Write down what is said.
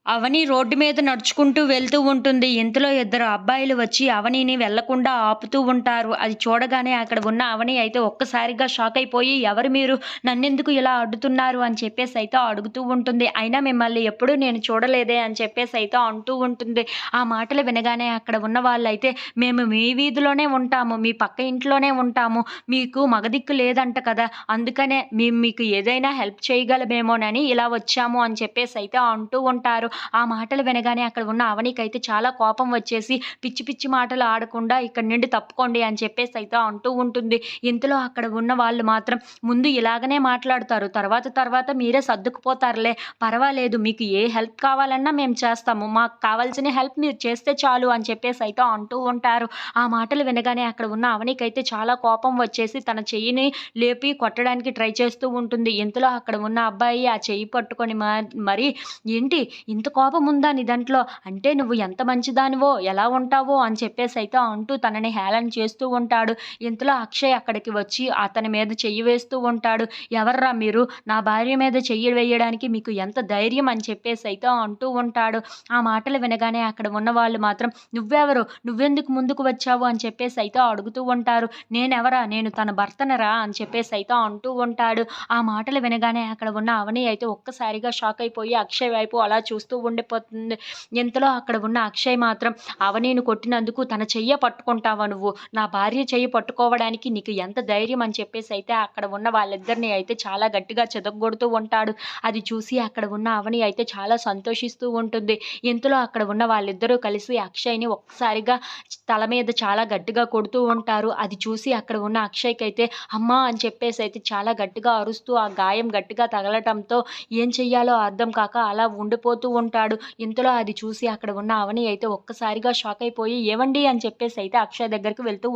అవని road మీద నడుచుకుంటూ వెళ్తూ ఉంటుంది. ఇంతలో ఇద్దరు అబ్బాయిలు వచ్చి అవనిని వెళ్ళకుండా ఆపుతూ ఉంటారు. అది చూడగానే అక్కడ ఉన్న అవని అయితే ఒక్కసారిగా షాక్ అయిపోయి, "ఎవరు మీరు? నన్నెందుకు ఇలా అడ్డుతున్నారు?" అని చెప్పేసైతే అడుగుతూ ఉంటుంది. "అయినా మిమ్మల్ని ఎప్పుడూ నేను చూడలేదే" అని చెప్పేసైతే అంటూ ఉంటుంది. ఆ మాటలు వినగానే అక్కడ ఉన్న వాళ్ళైతే, "మేము మీ వీధిలోనే ఉంటాము. మీ పక్క ఇంట్లోనే ఉంటాము. మీకు మగదిక్కు లేదంట కదా! అందుకనే మేము మీకు ఏదైనా హెల్ప్ చేయగలమేమోనని ఇలా వచ్చాము" అని చెప్పేసైతే అంటూ ఉంటారు. ఆ మాటలు వినగానే అక్కడ ఉన్న అవనికైతే చాలా కోపం వచ్చేసి, పిచ్చి పిచ్చి మాటలు ఆడకుండా ఇక్కడి నుండి తప్పుకోండి అని చెప్పేసైతే అంటూ ఉంటుంది. ఇంతలో అక్కడ ఉన్న వాళ్ళు మాత్రం ముందు ఇలాగనే మాట్లాడుతారు. తర్వాత తర్వాత మీరే సర్దుకుపోతారులే. పర్వాలేదు, మీకు ఏ హెల్ప్ కావాలన్నా మేము చేస్తాము. మాకు కావాల్సిన హెల్ప్ మీరు చేస్తే చాలు అని చెప్పేసైతే అంటూ ఉంటారు. ఆ మాటలు వినగానే అక్కడ ఉన్న అవనికైతే చాలా కోపం వచ్చేసి తన చెయ్యిని లేపి కొట్టడానికి ట్రై చేస్తూ ఉంటుంది. ఇంతలో అక్కడ ఉన్న అబ్బాయి ఆ చెయ్యి పట్టుకొని మరి "ఏంటి ఇంత కోపముందా నీ దాంట్లో? అంటే నువ్వు ఎంత మంచిదానివో, ఎలా ఉంటావో" అని చెప్పేసైతే అంటూ తనని హేళన చేస్తూ ఉంటాడు. ఇంతలో అక్షయ్ అక్కడికి వచ్చి అతని మీద చెయ్యి వేస్తూ ఉంటాడు. "ఎవర్రా మీరు? నా భార్య మీద చెయ్యి వేయడానికి మీకు ఎంత ధైర్యం" అని చెప్పేసైతే అంటూ ఉంటాడు. ఆ మాటలు వినగానే అక్కడ ఉన్నవాళ్ళు మాత్రం "నువ్వెవరు? నువ్వెందుకు ముందుకు వచ్చావు?" అని చెప్పేసైతే అడుగుతూ ఉంటారు. "నేనెవరా? నేను తన భర్తనురా" అని చెప్పేసైతే అంటూ ఉంటాడు. ఆ మాటలు వినగానే అక్కడ ఉన్న అవని అయితే ఒక్కసారిగా షాక్ అయిపోయి అక్షయ్ వైపు అలా చూస్తూ ఉండిపోతుంది. ఇంతలో అక్కడ ఉన్న అక్షయ్ మాత్రం, "అవనీని కొట్టినందుకు తన చెయ్యే పట్టుకుంటావా నువ్వు? నా భార్య చెయ్యి పట్టుకోవడానికి నీకు ఎంత ధైర్యం" అని చెప్పేసైతే అక్కడ ఉన్న వాళ్ళిద్దరిని అయితే చాలా గట్టిగా చితగ్గొడుతూ ఉంటాడు. అది చూసి అక్కడ ఉన్న అవని అయితే చాలా సంతోషిస్తూ ఉంటుంది. ఇంతలో అక్కడ ఉన్న వాళ్ళిద్దరూ కలిసి అక్షయ్‌ని ఒక్కసారిగా తల మీద చాలా గట్టిగా కొడుతూ ఉంటారు. అది చూసి అక్కడ ఉన్న అక్షయ్‌కైతే "అమ్మా" అని చెప్పేసైతే చాలా గట్టిగా అరుస్తూ ఆ గాయం గట్టిగా తగలటంతో ఏం చెయ్యాలో అర్థం కాక అలా ఉండిపోతూ ఉంటాడు. ఇంతలో అది చూసి అక్కడ ఉన్న అవని అయితే ఒక్కసారిగా షాక్ అయిపోయి, "ఏవండీ" అని చెప్పేసైతే అక్షయ్ దగ్గరికి వెళ్తూ